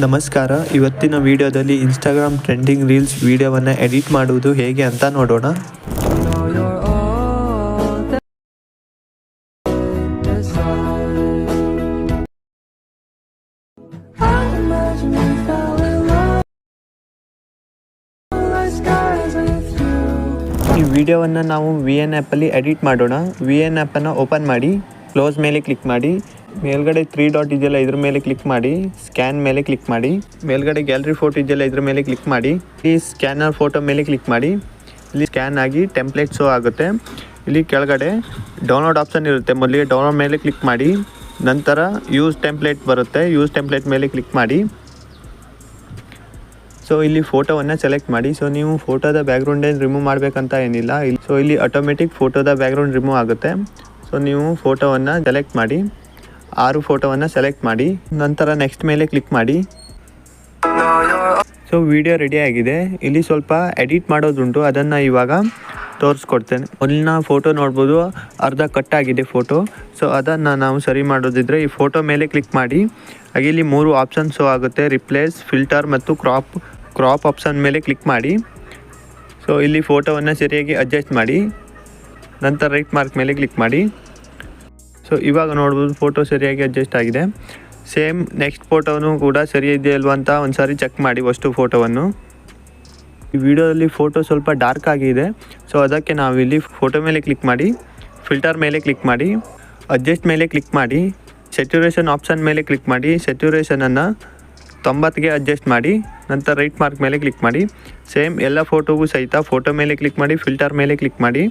ನಮಸ್ಕಾರ. ಇವತ್ತಿನ ವಿಡಿಯೋದಲ್ಲಿ ಇನ್ಸ್ಟಾಗ್ರಾಮ್ ಟ್ರೆಂಡಿಂಗ್ ರೀಲ್ಸ್ ವಿಡಿಯೋವನ್ನು ಎಡಿಟ್ ಮಾಡುವುದು ಹೇಗೆ ಅಂತ ನೋಡೋಣ. ಈ ವಿಡಿಯೋವನ್ನು ನಾವು VN ಆ್ಯಪಲ್ಲಿ ಎಡಿಟ್ ಮಾಡೋಣ. VN ಆ್ಯಪನ್ನು ಓಪನ್ ಮಾಡಿ, ಕ್ಲೋಸ್ ಮೇಲೆ ಕ್ಲಿಕ್ ಮಾಡಿ, ಮೇಲ್ಗಡೆ 3 ಡಾಟ್ ಇದೆಯಲ್ಲ ಇದ್ರ ಮೇಲೆ ಕ್ಲಿಕ್ ಮಾಡಿ, ಸ್ಕ್ಯಾನ್ ಮೇಲೆ ಕ್ಲಿಕ್ ಮಾಡಿ, ಮೇಲ್ಗಡೆ ಗ್ಯಾಲರಿ ಫೋಟೋ ಇದೆಯಲ್ಲ ಇದ್ರ ಮೇಲೆ ಕ್ಲಿಕ್ ಮಾಡಿ, ಈ ಸ್ಕ್ಯಾನರ್ ಫೋಟೋ ಮೇಲೆ ಕ್ಲಿಕ್ ಮಾಡಿ. ಇಲ್ಲಿ ಸ್ಕ್ಯಾನ್ ಆಗಿ ಟೆಂಪ್ಲೇಟ್ ಶೋ ಆಗುತ್ತೆ. ಇಲ್ಲಿ ಕೆಳಗಡೆ ಡೌನ್ಲೋಡ್ ಆಪ್ಷನ್ ಇರುತ್ತೆ. ಮೊದಲಿಗೆ ಡೌನ್ಲೋಡ್ ಮೇಲೆ ಕ್ಲಿಕ್ ಮಾಡಿ, ನಂತರ ಯೂಸ್ ಟೆಂಪ್ಲೇಟ್ ಬರುತ್ತೆ. ಯೂಸ್ ಟೆಂಪ್ಲೇಟ್ ಮೇಲೆ ಕ್ಲಿಕ್ ಮಾಡಿ. ಸೊ ಇಲ್ಲಿ ಫೋಟೋವನ್ನು ಸೆಲೆಕ್ಟ್ ಮಾಡಿ. ಸೊ ನೀವು ಫೋಟೋದ ಬ್ಯಾಕ್ಗ್ರೌಂಡ್ ಏನು ರಿಮೂವ್ ಮಾಡಬೇಕಂತ ಏನಿಲ್ಲ. ಸೊ ಇಲ್ಲಿ ಆಟೋಮೆಟಿಕ್ ಫೋಟೋದ ಬ್ಯಾಕ್ಗ್ರೌಂಡ್ ರಿಮೂವ್ ಆಗುತ್ತೆ. ಸೊ ನೀವು ಫೋಟೋವನ್ನು ಸೆಲೆಕ್ಟ್ ಮಾಡಿ, 6 ಫೋಟೋವನ್ನು ಸೆಲೆಕ್ಟ್ ಮಾಡಿ, ನಂತರ ನೆಕ್ಸ್ಟ್ ಮೇಲೆ ಕ್ಲಿಕ್ ಮಾಡಿ. ಸೊ ವಿಡಿಯೋ ರೆಡಿ ಆಗಿದೆ. ಇಲ್ಲಿ ಸ್ವಲ್ಪ ಎಡಿಟ್ ಮಾಡೋದುಂಟು, ಅದನ್ನು ಇವಾಗ ತೋರಿಸ್ಕೊಡ್ತೇನೆ. ಮೊದಲಿನ ಫೋಟೋ ನೋಡ್ಬೋದು, ಅರ್ಧ ಕಟ್ ಆಗಿದೆ ಫೋಟೋ. ಸೊ ಅದನ್ನು ನಾವು ಸರಿ ಮಾಡೋದಿದ್ರೆ ಈ ಫೋಟೋ ಮೇಲೆ ಕ್ಲಿಕ್ ಮಾಡಿ. ಹಾಗೆ ಇಲ್ಲಿ 3 ಆಪ್ಷನ್ ಶೋ ಆಗುತ್ತೆ: ರಿಪ್ಲೇಸ್, ಫಿಲ್ಟರ್ ಮತ್ತು ಕ್ರಾಪ್ ಆಪ್ಷನ್ ಮೇಲೆ ಕ್ಲಿಕ್ ಮಾಡಿ. ಸೊ ಇಲ್ಲಿ ಫೋಟೋವನ್ನು ಸರಿಯಾಗಿ ಅಡ್ಜಸ್ಟ್ ಮಾಡಿ, ನಂತರ ರೈಟ್ ಮಾರ್ಕ್ ಮೇಲೆ ಕ್ಲಿಕ್ ಮಾಡಿ. ಸೊ ಇವಾಗ ನೋಡ್ಬೋದು ಫೋಟೋ ಸರಿಯಾಗಿ ಅಡ್ಜಸ್ಟ್ ಆಗಿದೆ. ಸೇಮ್ ನೆಕ್ಸ್ಟ್ ಫೋಟೋನು ಕೂಡ ಸರಿ ಇದೆಯಲ್ವ ಅಂತ ಒಂದು ಸಾರಿ ಚೆಕ್ ಮಾಡಿ ಅಷ್ಟು ಫೋಟೋವನ್ನು. ಈ ವಿಡಿಯೋದಲ್ಲಿ ಫೋಟೋ ಸ್ವಲ್ಪ ಡಾರ್ಕ್ ಆಗಿದೆ. ಸೊ ಅದಕ್ಕೆ ನಾವು ಇಲ್ಲಿ ಫೋಟೋ ಮೇಲೆ ಕ್ಲಿಕ್ ಮಾಡಿ, ಫಿಲ್ಟರ್ ಮೇಲೆ ಕ್ಲಿಕ್ ಮಾಡಿ, ಅಡ್ಜಸ್ಟ್ ಮೇಲೆ ಕ್ಲಿಕ್ ಮಾಡಿ, ಸ್ಯಾಚುರೇಷನ್ ಆಪ್ಷನ್ ಮೇಲೆ ಕ್ಲಿಕ್ ಮಾಡಿ. ಸ್ಯಾಚುರೇಷನನ್ನು 90ಗೆ ಅಡ್ಜಸ್ಟ್ ಮಾಡಿ, ನಂತರ ರೈಟ್ ಮಾರ್ಕ್ ಮೇಲೆ ಕ್ಲಿಕ್ ಮಾಡಿ. ಸೇಮ್ ಎಲ್ಲ ಫೋಟೋಗೂ ಸಹಿತ ಫೋಟೋ ಮೇಲೆ ಕ್ಲಿಕ್ ಮಾಡಿ, ಫಿಲ್ಟರ್ ಮೇಲೆ ಕ್ಲಿಕ್ ಮಾಡಿ,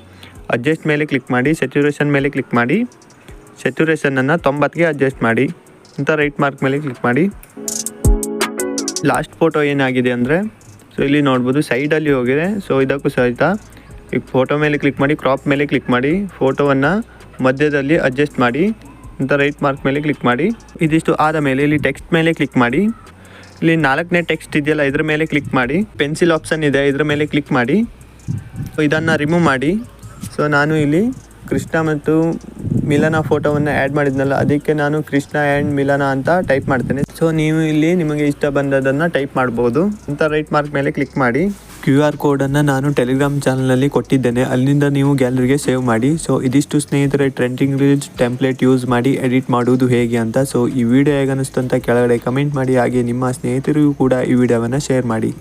ಅಡ್ಜಸ್ಟ್ ಮೇಲೆ ಕ್ಲಿಕ್ ಮಾಡಿ, ಸ್ಯಾಚುರೇಷನ್ ಮೇಲೆ ಕ್ಲಿಕ್ ಮಾಡಿ. ಸ್ಯಾಚುರೇಷನನ್ನು 90ಗೆ ಅಡ್ಜಸ್ಟ್ ಮಾಡಿ, ನಂತರ ರೈಟ್ ಮಾರ್ಕ್ ಮೇಲೆ ಕ್ಲಿಕ್ ಮಾಡಿ. ಲಾಸ್ಟ್ ಫೋಟೋ ಏನಾಗಿದೆ ಅಂದರೆ, ಸೊ ಇಲ್ಲಿ ನೋಡ್ಬೋದು ಸೈಡಲ್ಲಿ ಹೋಗಿದೆ. ಸೊ ಇದಕ್ಕೂ ಸಹಿತ ಈಗ ಫೋಟೋ ಮೇಲೆ ಕ್ಲಿಕ್ ಮಾಡಿ, ಕ್ರಾಪ್ ಮೇಲೆ ಕ್ಲಿಕ್ ಮಾಡಿ, ಫೋಟೋವನ್ನು ಮಧ್ಯದಲ್ಲಿ ಅಡ್ಜಸ್ಟ್ ಮಾಡಿ, ನಂತರ ರೈಟ್ ಮಾರ್ಕ್ ಮೇಲೆ ಕ್ಲಿಕ್ ಮಾಡಿ. ಇದಿಷ್ಟು ಆದ ಮೇಲೆ ಇಲ್ಲಿ ಟೆಕ್ಸ್ಟ್ ಮೇಲೆ ಕ್ಲಿಕ್ ಮಾಡಿ. ಇಲ್ಲಿ 4ನೇ ಟೆಕ್ಸ್ಟ್ ಇದೆಯಲ್ಲ ಇದ್ರ ಮೇಲೆ ಕ್ಲಿಕ್ ಮಾಡಿ. ಪೆನ್ಸಿಲ್ ಆಪ್ಷನ್ ಇದೆ, ಇದ್ರ ಮೇಲೆ ಕ್ಲಿಕ್ ಮಾಡಿ. ಸೊ ಇದನ್ನು ರಿಮೂವ್ ಮಾಡಿ. ಸೊ ನಾನು ಇಲ್ಲಿ ಕೃಷ್ಣ ಮತ್ತು ಮಿಲನ ಫೋಟೋವನ್ನು ಆ್ಯಡ್ ಮಾಡಿದ್ನಲ್ಲ, ಅದಕ್ಕೆ ನಾನು ಕೃಷ್ಣ ಆ್ಯಂಡ್ ಮಿಲನ ಅಂತ ಟೈಪ್ ಮಾಡ್ತೇನೆ. ಸೊ ನೀವು ಇಲ್ಲಿ ನಿಮಗೆ ಇಷ್ಟ ಬಂದದನ್ನು ಟೈಪ್ ಮಾಡ್ಬೋದು. ಅಂತ ರೈಟ್ ಮಾರ್ಕ್ ಮೇಲೆ ಕ್ಲಿಕ್ ಮಾಡಿ. QR ಕೋಡನ್ನು ನಾನು ಟೆಲಿಗ್ರಾಮ್ ಚಾನಲಲ್ಲಿ ಕೊಟ್ಟಿದ್ದೇನೆ, ಅಲ್ಲಿಂದ ನೀವು ಗ್ಯಾಲರಿಗೆ ಸೇವ್ ಮಾಡಿ. ಸೊ ಇದಿಷ್ಟು ಸ್ನೇಹಿತರೆ ಟ್ರೆಂಡಿಂಗ್ ರೀಲ್ಸ್ ಟೆಂಪ್ಲೇಟ್ ಯೂಸ್ ಮಾಡಿ ಎಡಿಟ್ ಮಾಡುವುದು ಹೇಗೆ ಅಂತ. ಸೊ ಈ ವಿಡಿಯೋ ಹೇಗೆ ಅನ್ನಿಸ್ತು ಅಂತ ಕೆಳಗಡೆ ಕಮೆಂಟ್ ಮಾಡಿ. ಹಾಗೆ ನಿಮ್ಮ ಸ್ನೇಹಿತರಿಗೂ ಕೂಡ ಈ ವಿಡಿಯೋವನ್ನು ಶೇರ್ ಮಾಡಿ.